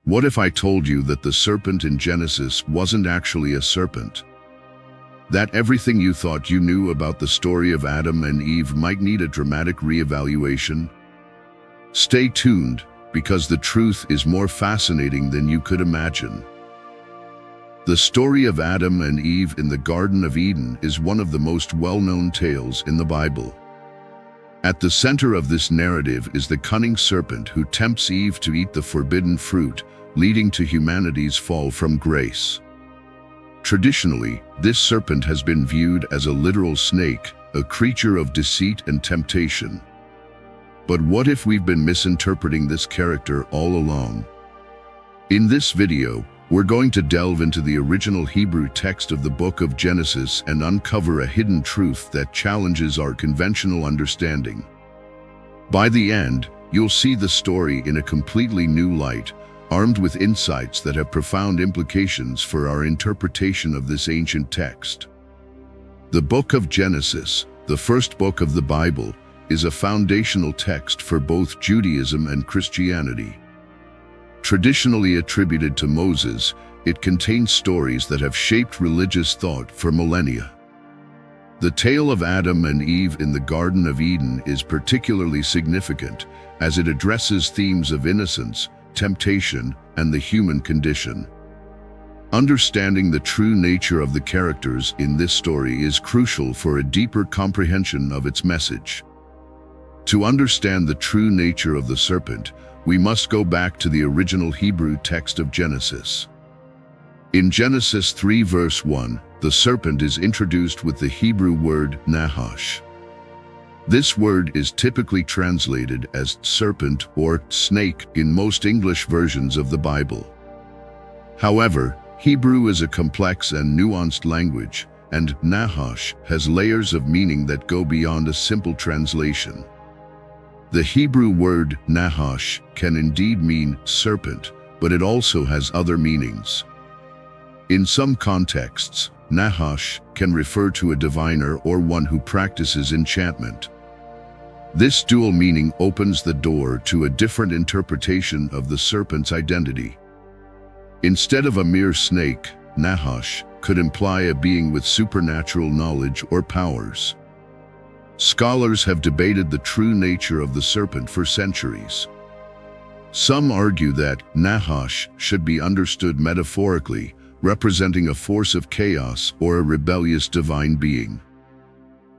What if I told you that the serpent in Genesis wasn't actually a serpent? That everything you thought you knew about the story of Adam and Eve might need a dramatic re-evaluation? Stay tuned, because the truth is more fascinating than you could imagine. The story of Adam and Eve in the Garden of Eden is one of the most well-known tales in the Bible. At the center of this narrative is the cunning serpent who tempts Eve to eat the forbidden fruit, leading to humanity's fall from grace. Traditionally, this serpent has been viewed as a literal snake, a creature of deceit and temptation. But what if we've been misinterpreting this character all along? In this video, we're going to delve into the original Hebrew text of the book of Genesis and uncover a hidden truth that challenges our conventional understanding. By the end, you'll see the story in a completely new light, armed with insights that have profound implications for our interpretation of this ancient text. The book of Genesis, the first book of the Bible, is a foundational text for both Judaism and Christianity. Traditionally attributed to Moses, it contains stories that have shaped religious thought for millennia. The tale of Adam and Eve in the Garden of Eden is particularly significant as it addresses themes of innocence, temptation, and the human condition. Understanding the true nature of the characters in this story is crucial for a deeper comprehension of its message. To understand the true nature of the serpent, we must go back to the original Hebrew text of Genesis. In Genesis 3 verse 1, the serpent is introduced with the Hebrew word Nachash. This word is typically translated as serpent or snake in most English versions of the Bible. However, Hebrew is a complex and nuanced language, and Nachash has layers of meaning that go beyond a simple translation. The Hebrew word Nachash can indeed mean serpent, but it also has other meanings. In some contexts, Nachash can refer to a diviner or one who practices enchantment. This dual meaning opens the door to a different interpretation of the serpent's identity. Instead of a mere snake, Nachash could imply a being with supernatural knowledge or powers. Scholars have debated the true nature of the serpent for centuries. Some argue that Nachash should be understood metaphorically, representing a force of chaos or a rebellious divine being.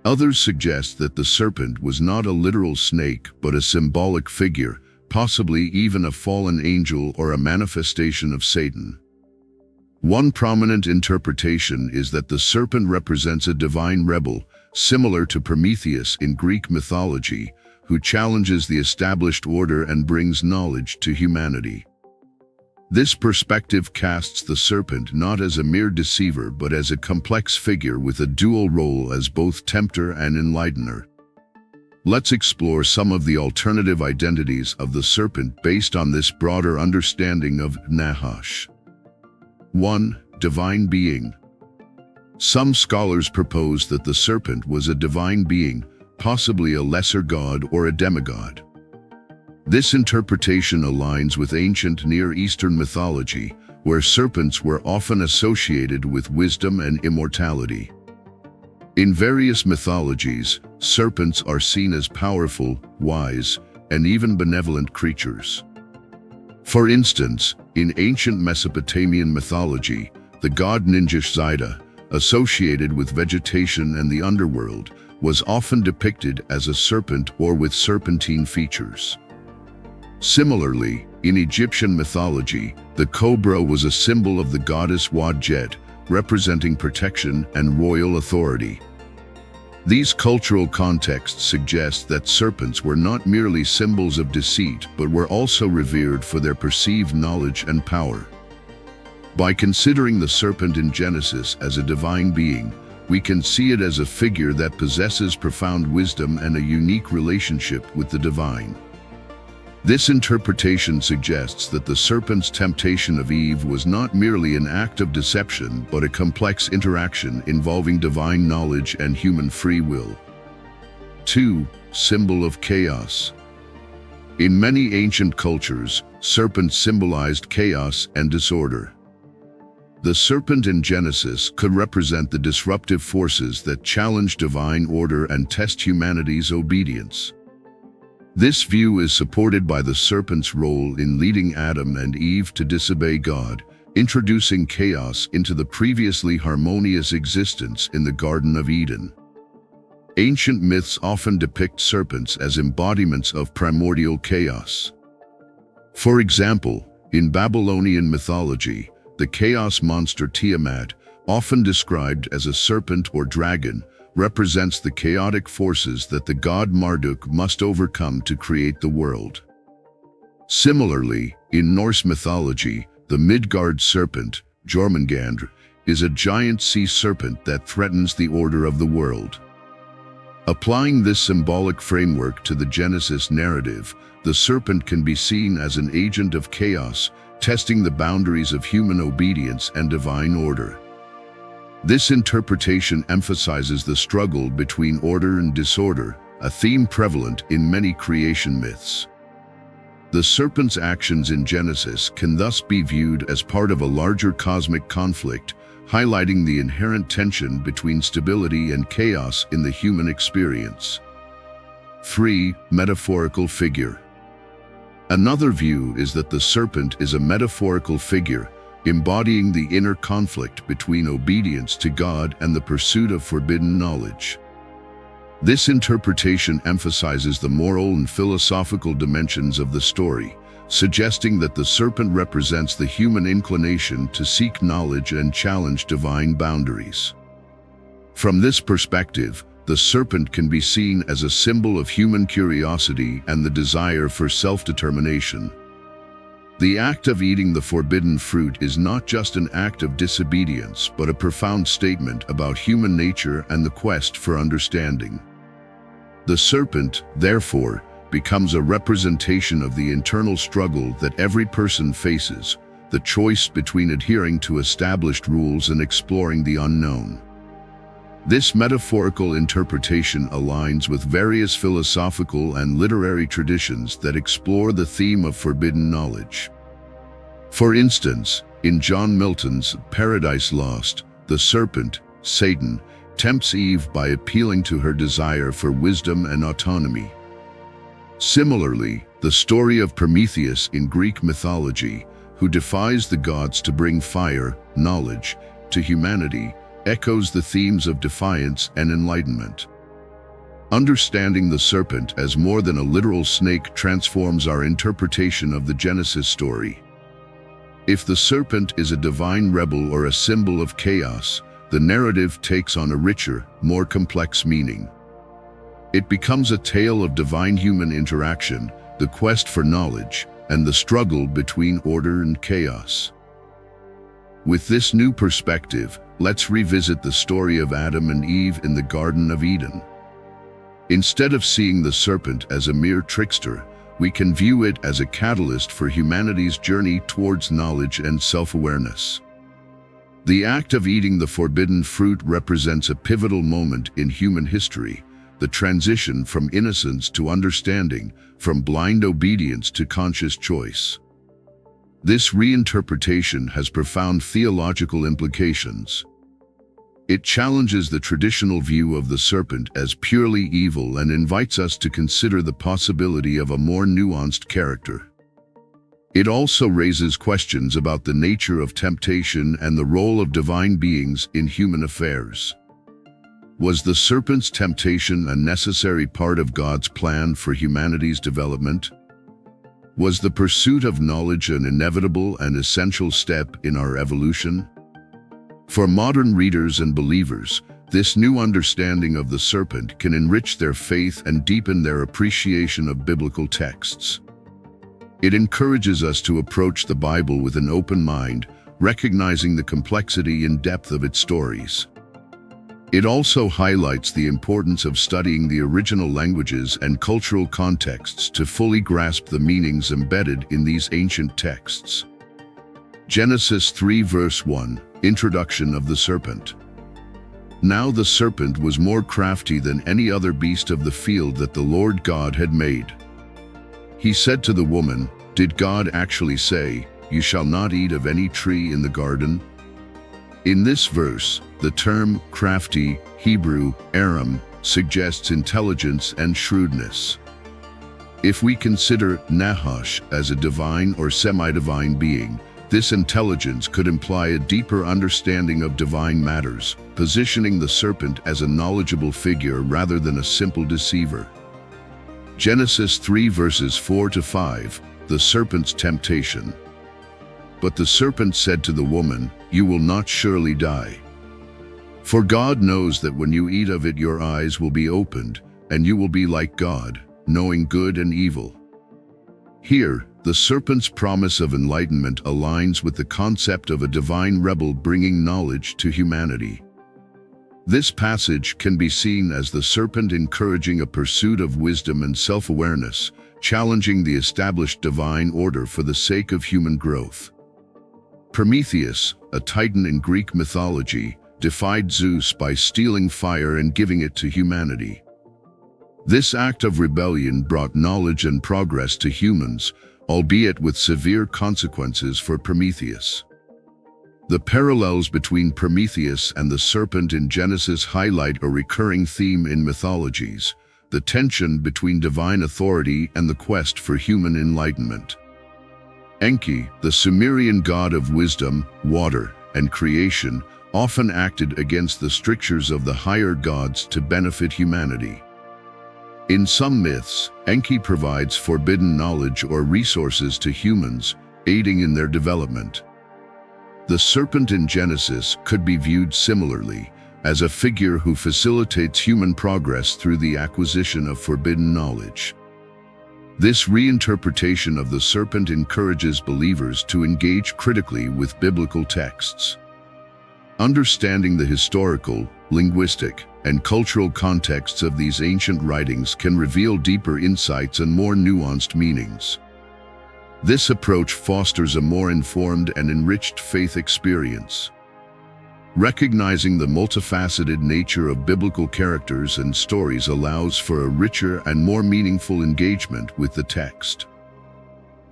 Others suggest that the serpent was not a literal snake but a symbolic figure, possibly even a fallen angel or a manifestation of Satan. One prominent interpretation is that the serpent represents a divine rebel, similar to Prometheus in Greek mythology, who challenges the established order and brings knowledge to humanity. This perspective casts the serpent not as a mere deceiver but as a complex figure with a dual role as both tempter and enlightener. Let's explore some of the alternative identities of the serpent based on this broader understanding of Nachash. 1. Divine being. Some scholars propose that the serpent was a divine being, possibly a lesser god or a demigod. This interpretation aligns with ancient Near Eastern mythology, where serpents were often associated with wisdom and immortality. In various mythologies, serpents are seen as powerful, wise, and even benevolent creatures. For instance, in ancient Mesopotamian mythology, the god Nachash, associated with vegetation and the underworld, was often depicted as a serpent or with serpentine features. Similarly, in Egyptian mythology, the cobra was a symbol of the goddess Wadjet, representing protection and royal authority. These cultural contexts suggest that serpents were not merely symbols of deceit but were also revered for their perceived knowledge and power. By considering the serpent in Genesis as a divine being, we can see it as a figure that possesses profound wisdom and a unique relationship with the divine. This interpretation suggests that the serpent's temptation of Eve was not merely an act of deception but a complex interaction involving divine knowledge and human free will. 2. Symbol of chaos. In many ancient cultures, serpents symbolized chaos and disorder. The serpent in Genesis could represent the disruptive forces that challenge divine order and test humanity's obedience. This view is supported by the serpent's role in leading Adam and Eve to disobey God, introducing chaos into the previously harmonious existence in the Garden of Eden. Ancient myths often depict serpents as embodiments of primordial chaos. For example, in Babylonian mythology, the chaos monster Tiamat, often described as a serpent or dragon, represents the chaotic forces that the god Marduk must overcome to create the world. Similarly, in Norse mythology, the Midgard serpent, Jormungandr, is a giant sea serpent that threatens the order of the world. Applying this symbolic framework to the Genesis narrative, the serpent can be seen as an agent of chaos, testing the boundaries of human obedience and divine order. This interpretation emphasizes the struggle between order and disorder, a theme prevalent in many creation myths. The serpent's actions in Genesis can thus be viewed as part of a larger cosmic conflict, highlighting the inherent tension between stability and chaos in the human experience. 3. Metaphorical figure. Another view is that the serpent is a metaphorical figure, embodying the inner conflict between obedience to God and the pursuit of forbidden knowledge. This interpretation emphasizes the moral and philosophical dimensions of the story, suggesting that the serpent represents the human inclination to seek knowledge and challenge divine boundaries. From this perspective, the serpent can be seen as a symbol of human curiosity and the desire for self-determination. The act of eating the forbidden fruit is not just an act of disobedience, but a profound statement about human nature and the quest for understanding. The serpent, therefore, becomes a representation of the internal struggle that every person faces, the choice between adhering to established rules and exploring the unknown. This metaphorical interpretation aligns with various philosophical and literary traditions that explore the theme of forbidden knowledge. For instance, in John Milton's Paradise Lost, the serpent, Satan, tempts Eve by appealing to her desire for wisdom and autonomy. Similarly, the story of Prometheus in Greek mythology, who defies the gods to bring fire, knowledge, to humanity, echoes the themes of defiance and enlightenment. Understanding the serpent as more than a literal snake transforms our interpretation of the Genesis story. If the serpent is a divine rebel or a symbol of chaos, the narrative takes on a richer, more complex meaning. It becomes a tale of divine-human interaction, the quest for knowledge, and the struggle between order and chaos. With this new perspective, let's revisit the story of Adam and Eve in the Garden of Eden. Instead of seeing the serpent as a mere trickster, we can view it as a catalyst for humanity's journey towards knowledge and self-awareness. The act of eating the forbidden fruit represents a pivotal moment in human history, the transition from innocence to understanding, from blind obedience to conscious choice. This reinterpretation has profound theological implications. It challenges the traditional view of the serpent as purely evil and invites us to consider the possibility of a more nuanced character. It also raises questions about the nature of temptation and the role of divine beings in human affairs. Was the serpent's temptation a necessary part of God's plan for humanity's development? Was the pursuit of knowledge an inevitable and essential step in our evolution? For modern readers and believers, this new understanding of the serpent can enrich their faith and deepen their appreciation of biblical texts. It encourages us to approach the Bible with an open mind, recognizing the complexity and depth of its stories. It also highlights the importance of studying the original languages and cultural contexts to fully grasp the meanings embedded in these ancient texts. Genesis 3 verse 1, Introduction of the Serpent. Now the serpent was more crafty than any other beast of the field that the Lord God had made. He said to the woman, "Did God actually say, 'You shall not eat of any tree in the garden'?" In this verse, the term crafty, Hebrew, Aram, suggests intelligence and shrewdness. If we consider Nachash as a divine or semi-divine being, this intelligence could imply a deeper understanding of divine matters, positioning the serpent as a knowledgeable figure rather than a simple deceiver. Genesis 3 verses 4 to 5, the serpent's temptation. But the serpent said to the woman, "You will not surely die. For God knows that when you eat of it your eyes will be opened, and you will be like God, knowing good and evil." Here, the serpent's promise of enlightenment aligns with the concept of a divine rebel bringing knowledge to humanity. This passage can be seen as the serpent encouraging a pursuit of wisdom and self-awareness, challenging the established divine order for the sake of human growth. Prometheus, a titan in Greek mythology, defied Zeus by stealing fire and giving it to humanity. This act of rebellion brought knowledge and progress to humans, albeit with severe consequences for Prometheus. The parallels between Prometheus and the serpent in Genesis highlight a recurring theme in mythologies: the tension between divine authority and the quest for human enlightenment. Enki, the Sumerian god of wisdom, water, and creation, often acted against the strictures of the higher gods to benefit humanity. In some myths, Enki provides forbidden knowledge or resources to humans, aiding in their development. The serpent in Genesis could be viewed similarly, as a figure who facilitates human progress through the acquisition of forbidden knowledge. This reinterpretation of the serpent encourages believers to engage critically with biblical texts. Understanding the historical, linguistic, and cultural contexts of these ancient writings can reveal deeper insights and more nuanced meanings. This approach fosters a more informed and enriched faith experience. Recognizing the multifaceted nature of biblical characters and stories allows for a richer and more meaningful engagement with the text.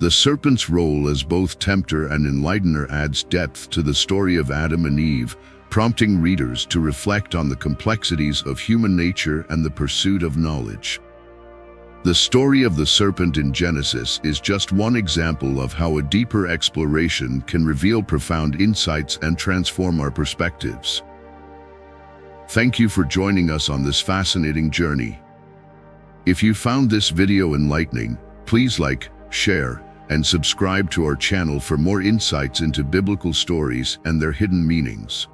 The serpent's role as both tempter and enlightener adds depth to the story of Adam and Eve, prompting readers to reflect on the complexities of human nature and the pursuit of knowledge. The story of the serpent in Genesis is just one example of how a deeper exploration can reveal profound insights and transform our perspectives. Thank you for joining us on this fascinating journey. If you found this video enlightening, please like, share, and subscribe to our channel for more insights into biblical stories and their hidden meanings.